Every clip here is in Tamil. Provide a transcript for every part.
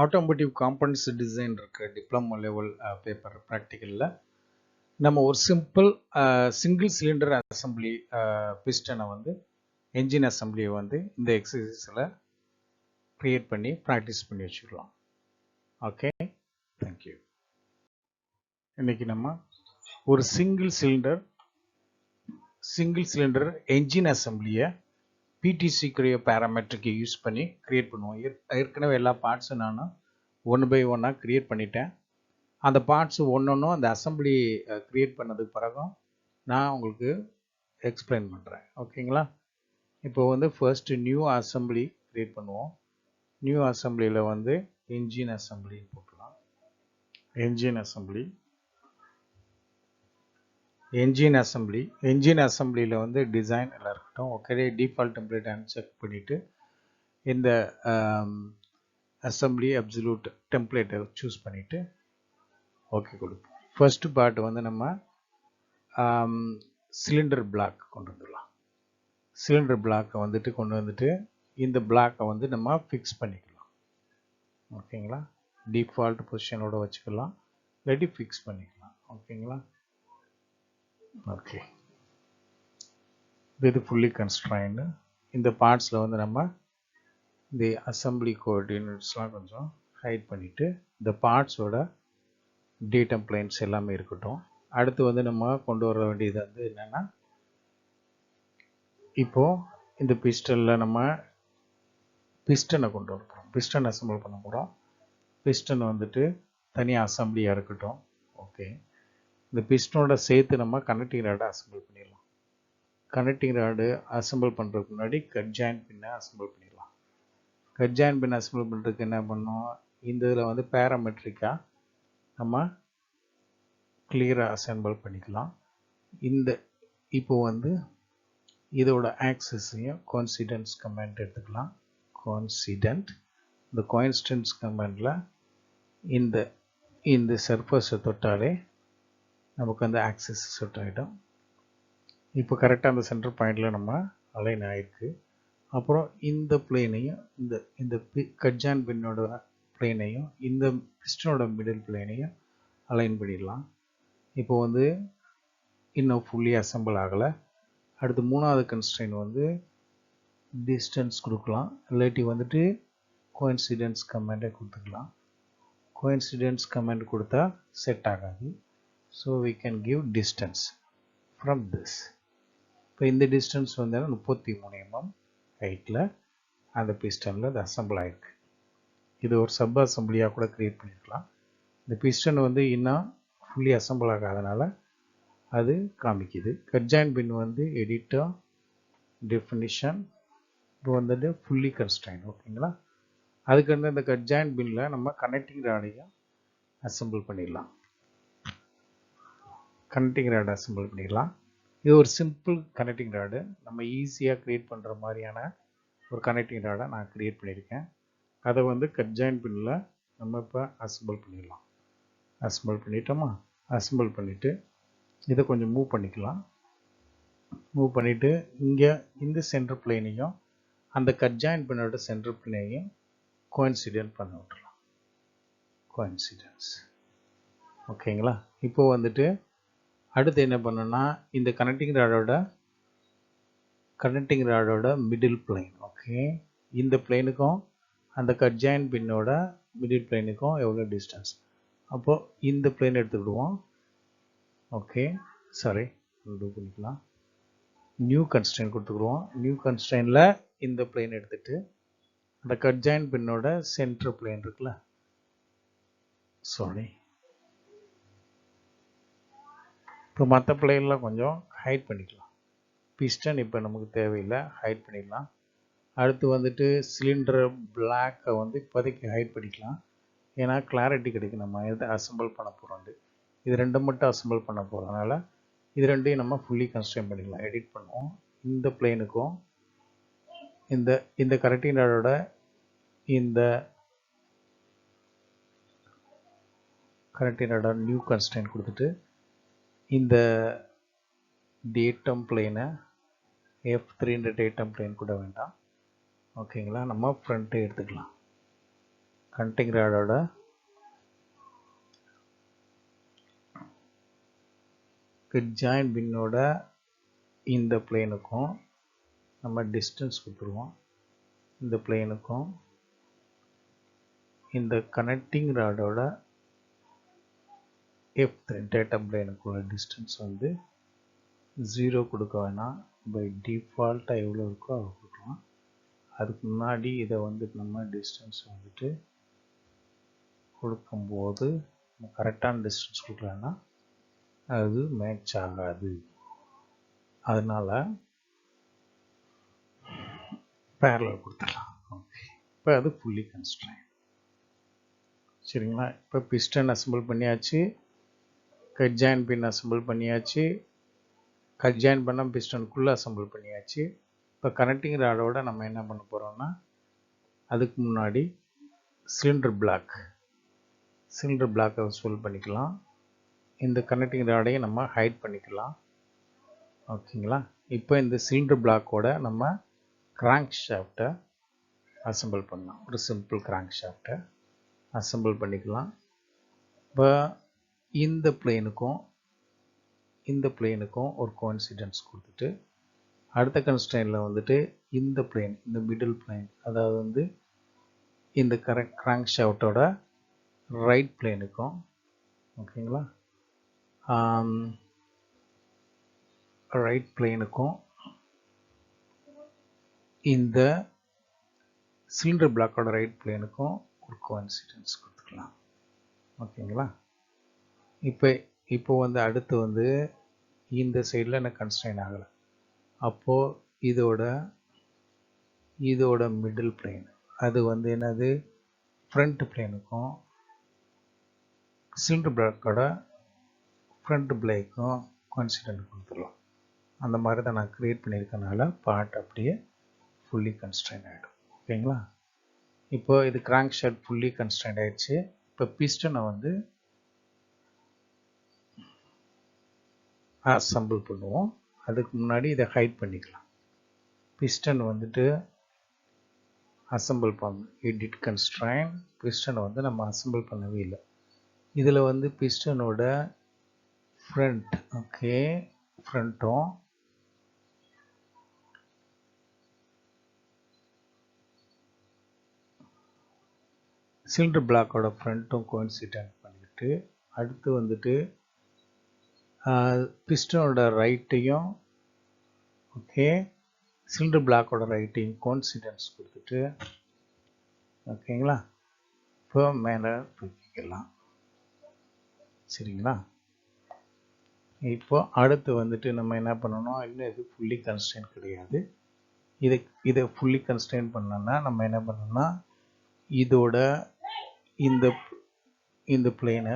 ஆட்டோமோட்டிவ் காம்பனன்ட்ஸ் டிசைன் இருக்க டிப்ளமோ லெவல் பேப்பர் ப்ராக்டிக்கலில் நம்ம ஒரு சிங்கிள் சிலிண்டர் அசம்பிளி பிஸ்டனை வந்து என்ஜின் அசம்பிளியை வந்து இந்த எக்ஸசைஸில் க்ரியேட் பண்ணி ப்ராக்டிஸ் பண்ணி வச்சுக்கலாம். Okay, thank you. இன்னைக்கு நம்ம ஒரு சிங்கிள் சிலிண்டர் என்ஜின் அசம்பிளியை பிடிசிக்குரிய பேராமெட்ரிக்கை யூஸ் பண்ணி க்ரியேட் பண்ணுவோம். ஏற்கனவே எல்லா பார்ட்ஸும் நான் 1 by 1 க்ரியேட் பண்ணிட்டேன். அந்த பார்ட்ஸ் ஒன்றொன்றும் அந்த அசம்பிளி க்ரியேட் பண்ணதுக்கு பிறகும் நான் உங்களுக்கு எக்ஸ்பிளைன் பண்ணுறேன். ஓகேங்களா? இப்போ வந்து ஃபர்ஸ்ட் நியூ அசம்பிளி க்ரியேட் பண்ணுவோம். நியூ அசம்பிளியில் வந்து என்ஜின் அசம்பிளி போட்டுக்கலாம். என்ஜின் அசம்பிளியில் வந்து டிசைன் எல்லாம் இருக்கட்டும். ஓகே, டிஃபால்ட் டெம்ப்ளேட் அன்செக் பண்ணிவிட்டு இந்த அசம்பிளி அப்சல்யூட் டெம்ப்ளேட்டை சூஸ் பண்ணிவிட்டு ஓகே கொடுப்போம். ஃபர்ஸ்ட் பார்ட் வந்து நம்ம சிலிண்டர் பிளாக் கொண்டு வந்துடலாம். சிலிண்டர் பிளாக்கை வந்துட்டு கொண்டு வந்துட்டு இந்த பிளாக்கை வந்து நம்ம ஃபிக்ஸ் பண்ணிக்கலாம். ஓகேங்களா? டிஃபால்ட் பொசிஷனோட வச்சுக்கலாம், இல்லாட்டி ஃபிக்ஸ் பண்ணிக்கலாம். ஓகேங்களா? ஓகே, இது ஃபுல்லி கன்ஸ்ட்ரைன்டு. இந்த பார்ட்ஸில் வந்து நம்ம இந்த அசம்பிளி கோஆர்டினேட்ஸ்லாம் கொஞ்சம் ஹைட் பண்ணிவிட்டு இந்த பார்ட்ஸோட டேட்டம் பிளைன்ஸ் எல்லாமே இருக்கட்டும். அடுத்து வந்து நம்ம கொண்டு வர வேண்டியது வந்து என்னென்னா, இப்போது இந்த பிஸ்டனில் நம்ம பிஸ்டனை கொண்டு வர போகிறோம். பிஸ்டன் அசம்பிள் பண்ண போகிறோம். பிஸ்டன் வந்துட்டு தனியாக அசம்பிளியாக இருக்கட்டும். ஓகே, இந்த பிஸ்டனோட சேர்த்து நம்ம கனெக்டிங் ராடை அசம்பிள் பண்ணிடலாம். கனெக்டிங் ராடு அசம்பிள் பண்ணுறதுக்கு முன்னாடி கட் ஜாயின் பின்னை அசம்பிள் பண்ணிடலாம். கட் ஜாயின் பின் அசம்பிள் பண்ணுறதுக்கு என்ன பண்ணோம், இந்த இதில் வந்து பேராமெட்ரிக்காக நம்ம கிளியராக அசம்பிள் பண்ணிக்கலாம். இப்போ வந்து இதோட ஆக்சஸையும் கோயின்சிடென்ஸ் கமெண்ட் எடுத்துக்கலாம். இந்த கோயின்சிடென்ஸ் கமெண்டில் இந்த சர்ஃபஸை தொட்டாலே நமக்கு அந்த ஆக்சஸ் செட் ஆகிடும். இப்போ கரெக்டாக அந்த சென்டர் பாயிண்டில் நம்ம அலைன் ஆகிருக்கு. அப்புறம் இந்த பிளேனையும் இந்த கட் ஜாயின் பின்னோட பிளேனையும் இந்த பிஸ்டனோட மிடில் பிளேனையும் அலைன் பண்ணிடலாம். இப்போ வந்து இன்னும் ஃபுல்லி அசம்பிள் ஆகலை. அடுத்து மூணாவது கன்ஸ்ட்ரெயின் வந்து டிஸ்டன்ஸ் கொடுக்கலாம், இல்லாட்டி வந்துட்டு கோயின்சிடென்ஸ் கமெண்டை கொடுத்துக்கலாம். கோயின்சிடென்ஸ் கமெண்ட் கொடுத்தா செட் ஆகாது. So we can give distance from this. இப்போ இந்த டிஸ்டன்ஸ் வந்து 33 mm ஹைட்டில் அந்த பிஸ்டனில் அது அசம்பிள் ஆகிருக்கு. இது ஒரு சப் அசம்பிளியாக கூட க்ரியேட் பண்ணியிருக்கலாம். இந்த பிஸ்டன் வந்து இன்னும் ஃபுல்லி அசம்பிள் ஆகாதனால அது காமிக்குது. கட் ஜாயின் பின் வந்து எடிட்டர் டெஃபினிஷன் இப்போ வந்துட்டு ஃபுல்லி கன்ஸ்ட்ரைன். ஓகேங்களா? அதுக்கு வந்து இந்த கட் ஜாயின் பின்னில் நம்ம கனெக்டிங் ராடையும் அசம்பிள் பண்ணிடலாம். இது ஒரு சிம்பிள் கனெக்டிங் ராடு. நம்ம ஈஸியாக க்ரியேட் பண்ணுற மாதிரியான ஒரு கனெக்டிங் ராடை நான் க்ரியேட் பண்ணியிருக்கேன். அதை வந்து கட் ஜாயின் பின்னில் நம்ம இப்போ அசம்பிள் பண்ணிடலாம். அசம்பிள் பண்ணிட்டோமா? அசம்பிள் பண்ணிவிட்டு இதை கொஞ்சம் மூவ் பண்ணிக்கலாம். மூவ் பண்ணிவிட்டு இங்கே இந்த சென்டர் பிளேனையும் அந்த கட் ஜாயின் பின்னோட சென்டர் பிளேனையும் கோயின்சிடென்ட் பண்ண விட்டுலாம். கோயின்சிடென்ஸ். ஓகேங்களா? இப்போ வந்துட்டு அடுத்து என்ன பண்ணணும்னா, இந்த கனெக்டிங் ராடோட மிடில் பிளேன். ஓகே, இந்த பிளேனுக்கும் அந்த கட் ஜாயின் பின்னோட மிடில் பிளேனுக்கும் எவ்வளோ டிஸ்டன்ஸ், அப்போது இந்த பிளேன் எடுத்துக்கிடுவோம். ஓகே, சாரி, பண்ணிக்கலாம். நியூ கன்ஸ்ட்ரெயின் கொடுத்துக்குருவோம். நியூ கன்ஸ்ட்ரெயினில் இந்த பிளேன் எடுத்துகிட்டு அந்த கட் ஜாயின் பின்னோட சென்டர் பிளேன் இருக்குல்ல, சாரி, இப்போ மற்ற பிளேன்லாம் கொஞ்சம் ஹைட் பண்ணிக்கலாம். பிஸ்டன் இப்போ நமக்கு தேவையில்லை, ஹைட் பண்ணிடலாம். அடுத்து வந்துட்டு சிலிண்டர் பிளாக்கை வந்து இப்போதைக்கு ஹைட் பண்ணிக்கலாம். ஏன்னா கிளாரிட்டி கிடைக்கும் நம்ம எதை அசம்பிள் பண்ண போகிறோம். இது ரெண்டும் மட்டும் அசம்பிள் பண்ண போகிறதுனால இது ரெண்டையும் நம்ம ஃபுல்லி கன்ஸ்ட்ரெயின் பண்ணிக்கலாம். எடிட் பண்ணுவோம். இந்த பிளேனுக்கும் இந்த கனெக்டிங் ராடோட இந்த கனெக்டிங் ராடோட நியூ கன்ஸ்ட்ரெயின் கொடுத்துட்டு இந்த டேட்டம் பிளேனை F3 டேட்டம் பிளேன் கூட வேண்டாம். ஓகேங்களா? நம்ம ஃப்ரண்ட்டை எடுத்துக்கலாம். கனெக்டிங் ராடோட ஜாயின் பின்னோட இந்த பிளேனுக்கும் நம்ம டிஸ்டன்ஸ் கொடுத்துருவோம். இந்த பிளேனுக்கும் இந்த கனெக்டிங் ராடோட டேட்டா பிளேனுக்குள்ள டிஸ்டன்ஸ் வந்து 0 கொடுக்க வேணாம். பை டிஃபால்ட்டாக எவ்வளோ இருக்கோ அதை கொடுக்கலாம். அதுக்கு முன்னாடி இதை வந்துட்டு நம்ம டிஸ்டன்ஸ் வந்துட்டு கொடுக்கும்போது கரெக்டான டிஸ்டன்ஸ் கொடுக்கலன்னா அது மேட்ச் ஆகாது. அதனால் பேரலல் கொடுத்துடலாம். ஓகே, இப்போ அது ஃபுல்லி கன்ஸ்ட்ரைன். சரிங்களா? இப்போ பிஸ்டன் அசம்பிள் பண்ணியாச்சு, கட் ஜாயின் பின் அசம்பிள் பண்ணியாச்சு, கட் ஜாயின் பண்ண பிஸ்டனுக்குள்ளே அசம்பிள் பண்ணியாச்சு. இப்போ கனெக்டிங் ராடோட நம்ம என்ன பண்ண போகிறோம்னா, அதுக்கு முன்னாடி சிலிண்டர் பிளாக்கை அசம்பிள் பண்ணிக்கலாம். இந்த கனெக்டிங் ராடையும் நம்ம ஹைட் பண்ணிக்கலாம். ஓகேங்களா? இப்போ இந்த சிலிண்டர் பிளாக்கோட நம்ம கிராங்க் ஷாஃப்டை அசம்பிள் பண்ணலாம். ஒரு சிம்பிள் கிராங்க் ஷாஃப்டை அசம்பிள் பண்ணிக்கலாம். இப்போ இந்த பிளேனுக்கும் ஒரு கோஇன்சிடென்ஸ் கொடுத்துட்டு அடுத்த கன்ஸ்ட்ரெயினில் வந்துட்டு இந்த பிளேன், இந்த மிடில் பிளேன், அதாவது வந்து இந்த கிராங்க் ஷாஃப்டோட ரைட் பிளேனுக்கும், ஓகேங்களா, ரைட் பிளேனுக்கும் இந்த சிலிண்டர் பிளாக்கோட ரைட் பிளேனுக்கும் ஒரு கோஇன்சிடென்ஸ் கொடுத்துக்கலாம். ஓகேங்களா? இப்போ வந்து அடுத்து வந்து இந்த சைடில் எனக்கு கன்ஸ்ட்ரெயின் ஆகலை. அப்போது இதோட மிடில் பிளேன் அது வந்து என்னது, ஃப்ரண்ட் பிளேனுக்கும் சிலிண்டர் பிளாக்கோட ஃப்ரண்ட் பிளேக்கும் கோஇன்சிடென்ட் கொடுத்துடலாம். அந்த மாதிரி தான் நான் க்ரியேட் பண்ணியிருக்கனால பார்ட் அப்படியே ஃபுல்லி கன்ஸ்ட்ரெயின் ஆகிடும். ஓகேங்களா? இப்போ இது கிராங்க் ஷாஃப்ட் ஃபுல்லி கன்ஸ்ட்ரெயின் ஆகிடுச்சு. இப்போ பிஸ்டனை வந்து அசம்பிள் பண்ணுவோம். அதுக்கு முன்னாடி இதை ஹைட் பண்ணிக்கலாம். பிஸ்டன் வந்துட்டு அசம்பிள் பண்ணணும். Edit constraint. பிஸ்டனை வந்து நம்ம அசம்பிள் பண்ணவே இல்லை. இதில் வந்து பிஸ்டனோட ஃப்ரண்ட், ஓகே, ஃப்ரண்ட்டும் சிலிண்டர் பிளாக்கோட ஃப்ரண்ட்டும் கோஇன்சிடென்ட் பண்ணிட்டு அடுத்து வந்துட்டு பிஸ்டனோட ரைட்டையும், ஓகே, சிலிண்டர் பிளாக்கோட ரைட்டையும் கோஇன்சிடென்ஸ் கொடுத்துட்டு, ஓகேங்களா, இப்போ மேலே தூக்கிக்கலாம். சரிங்களா? இப்போ அடுத்து வந்துட்டு நம்ம என்ன பண்ணணும், இன்னும் இது ஃபுல்லி கன்ஸ்ட்ரெயின் கிடையாது. இதை ஃபுல்லி கன்ஸ்ட்ரெயின் பண்ணோன்னா நம்ம என்ன பண்ணணும்னா, இதோட இந்த பிளேனை,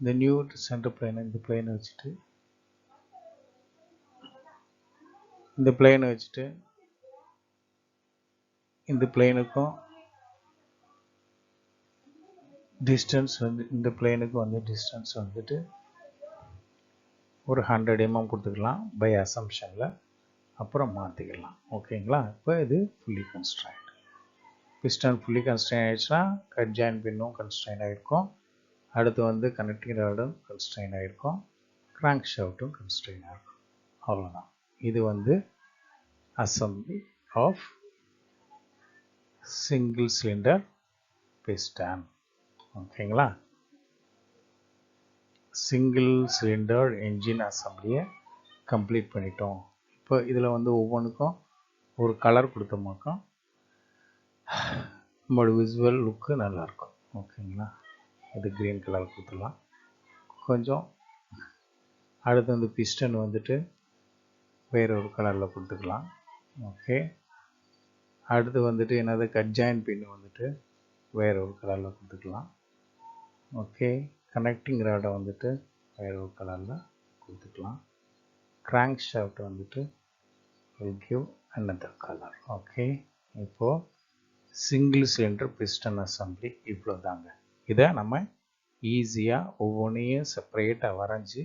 இந்த நியூ சென்டர் பிளேனை, இந்த பிளேனை வச்சுட்டு இந்த பிளேனுக்கும் டிஸ்டன்ஸ் வந்து இந்த பிளேனுக்கு வந்து டிஸ்டன்ஸ் வந்துட்டு ஒரு 100 mm கொடுத்துக்கலாம் பை அசம்ஷனில். அப்புறம் மாற்றிக்கலாம். ஓகேங்களா? இப்போ இது fully constrain. Piston fully constrain ஆகிடுச்சுன்னா கட் ஜாயின் பின்னும் கன்ஸ்ட்ரெயின் ஆகிருக்கும். அடுத்து வந்து கனெக்டிங் ராடும் கன்ஸ்ட்ரெயின் ஆகிருக்கும். கிராங்க் ஷாஃப்ட்டும் கன்ஸ்ட்ரெயின் ஆகிருக்கும். அவ்வளோதான். இது வந்து assembly of single cylinder piston. ஓகேங்களா? சிங்கிள் சிலிண்டர் என்ஜின் அசம்பிளியை கம்ப்ளீட் பண்ணிட்டோம். இப்போ இதில் வந்து ஒவ்வொன்றுக்கும் ஒரு கலர் கொடுத்தோம்னாக்கா நம்மளோட விசுவல் லுக்கு நல்லாயிருக்கும். ஓகேங்களா? இது க்ரீன் கலர் கொடுத்துடலாம். கொஞ்சம் அடுத்து வந்து பிஸ்டன் வந்துட்டு வேறு ஒரு கலரில் கொடுத்துக்கலாம். ஓகே, அடுத்து வந்துட்டு என்னது, கட் ஜாயின் பின் வந்துட்டு வேறு ஒரு கலரில் கொடுத்துக்கலாம். ஓகே, கனெக்டிங் ராடை வந்துட்டு வேறு ஒரு கலரில் கொடுத்துக்கலாம். கிராங்க் ஷாஃப்ட் வந்துட்டு will give another color. Okay, இப்போது சிங்கிள் சிலிண்டர் பிஸ்டன் அசம்பிளி இவ்வளோ தாங்க. இதை நம்ம ஈஸியாக ஒவ்வொன்றையும் செப்பரேட்டாக வரைஞ்சி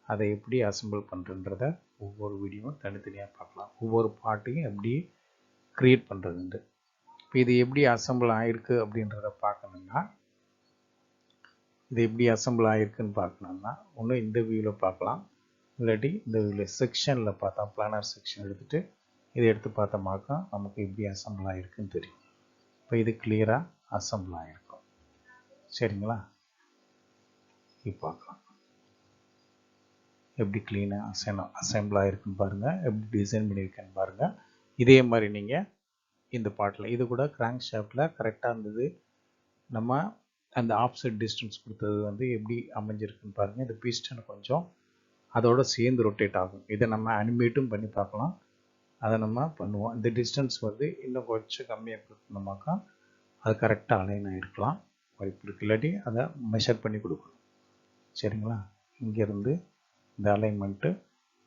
அதை எப்படி அசம்பிள் பண்ணுறன்றத ஒவ்வொரு வீடியோவும் தனித்தனியாக பார்க்கலாம். ஒவ்வொரு பார்ட்டையும் எப்படி க்ரியேட் பண்ணுறதுண்டு. இது எப்படி அசம்பிள் ஆயிருக்கு அப்படின்றத பார்க்கணும்னா, இது எப்படி அசம்பிள் ஆயிருக்குன்னு பார்க்கணும்னா, ஒன்று இந்த வியூவில் பார்க்கலாம், இல்லாட்டி இந்த வியூவில் செக்ஷனில் பார்த்தா பிளானர் செக்ஷன் எடுத்துகிட்டு இதை எடுத்து பார்த்தோமாக்கா நமக்கு எப்படி அசம்பிள் ஆயிருக்குன்னு தெரியும். இப்போ இது கிளியராக அசம்பிள் ஆகிருக்கும். சரிங்களா? இப்போ பார்க்கலாம் எப்படி க்ளீனாக அசம்பிள் ஆகிருக்குன்னு பாருங்கள், எப்படி டிசைன் பண்ணியிருக்கேன்னு பாருங்கள். இதே மாதிரி நீங்கள் இந்த பாட்டில் இது கூட கிராங்க் ஷாஃப்டில் கரெக்டாக இருந்தது. நம்ம அந்த ஆப்செட் டிஸ்டன்ஸ் கொடுத்தது வந்து எப்படி அமைஞ்சிருக்குன்னு பாருங்கள். இந்த பிஸ்டன் கொஞ்சம் அதோட சேர்ந்து ரொட்டேட் ஆகும். இதை நம்ம அனிமேட்டும் பண்ணி பார்க்கலாம், அதை நம்ம பண்ணுவோம். இந்த டிஸ்டன்ஸ் வந்து இன்னும் கொஞ்சம் கம்மியாக கொடுக்கணுமாக்கா அது கரெக்டாக அலைன் ஆகிருக்கலாம் வாய்ப்பு இருக்குது. இல்லாட்டி அதை மெஷர் பண்ணி கொடுக்கணும். சரிங்களா? இங்கேருந்து இந்த அலைன்மெண்ட்டு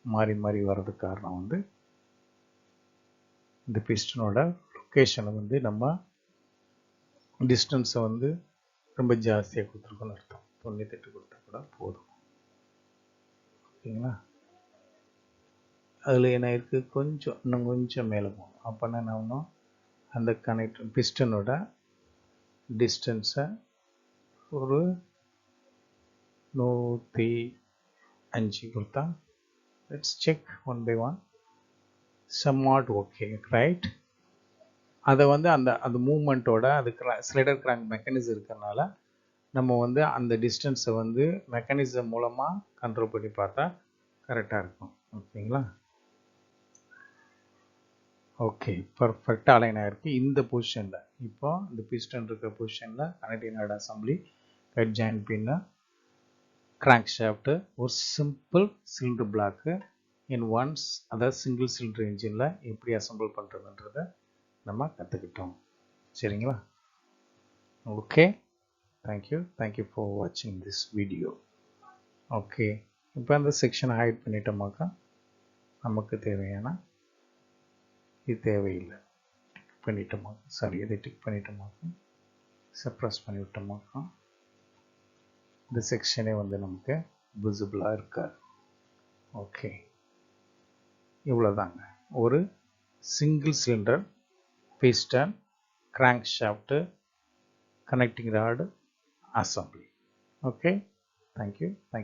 மாறி மாறி வர்றதுக்கு காரணம் வந்து இந்த பிஸ்டனோட லொக்கேஷனை வந்து நம்ம டிஸ்டன்ஸை வந்து ரொம்ப ஜாஸ்தியாக கொடுத்துருக்கோன்னு அர்த்தம். 98 கொடுத்தா கூட போதும். ஓகேங்களா? அதில் என்ன இருக்குது, கொஞ்சம் இன்னும் கொஞ்சம் மேலே போகணும். அப்போனா என்ன ஆகணும், அந்த கனெக்டர் பிஸ்டனோட டிஸ்டன்ஸை ஒரு 105 கொடுத்தா, let's check one by one. somewhat okay, right? அதை வந்து அந்த மூமெண்ட்டோட அது ஸ்லைடர் கிராங்க் மெக்கானிசம் இருக்கிறதுனால நம்ம வந்து அந்த டிஸ்டன்ஸை வந்து மெக்கானிசம் மூலமாக கண்ட்ரோல் பண்ணி பார்த்தா கரெக்டாக இருக்கும். ஓகேங்களா? ஓகே, பர்ஃபெக்டாக அலைன் ஆகிருக்கு இந்த பொசிஷனில். இப்போ இந்த பிஸ்டன் இருக்கிற பொசிஷனில் connecting rod assembly, head joint pin, crank shaft, ஒரு simple cylinder block in once, அதாவது சிங்கிள் சிலிண்டர் இன்ஜினில் எப்படி அசம்பிள் பண்ணுறதுன்றதை நம்ம கற்றுக்கிட்டோம். சரிங்களா? ஓகே, தேங்க்யூ ஃபார் வாட்சிங் திஸ் வீடியோ. ஓகே, இப்போ அந்த செக்ஷனை ஹைட் பண்ணிட்டோமாக்கா நமக்கு தேவையான இது தேவையில்லை. டிக் பண்ணிட்டோமாக்கா, சாரி, இதை டிக் பண்ணிட்டோமாக்கா, சப்ரஸ் பண்ணி விட்டோமாக்கா இந்த செக்ஷனே வந்து நமக்கு விசிபிளாக இருக்காது. ஓகே, இவ்வளோதாங்க. ஒரு single cylinder piston, crankshaft, connecting rod assembly. Okay, thank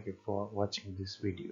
you for watching this video.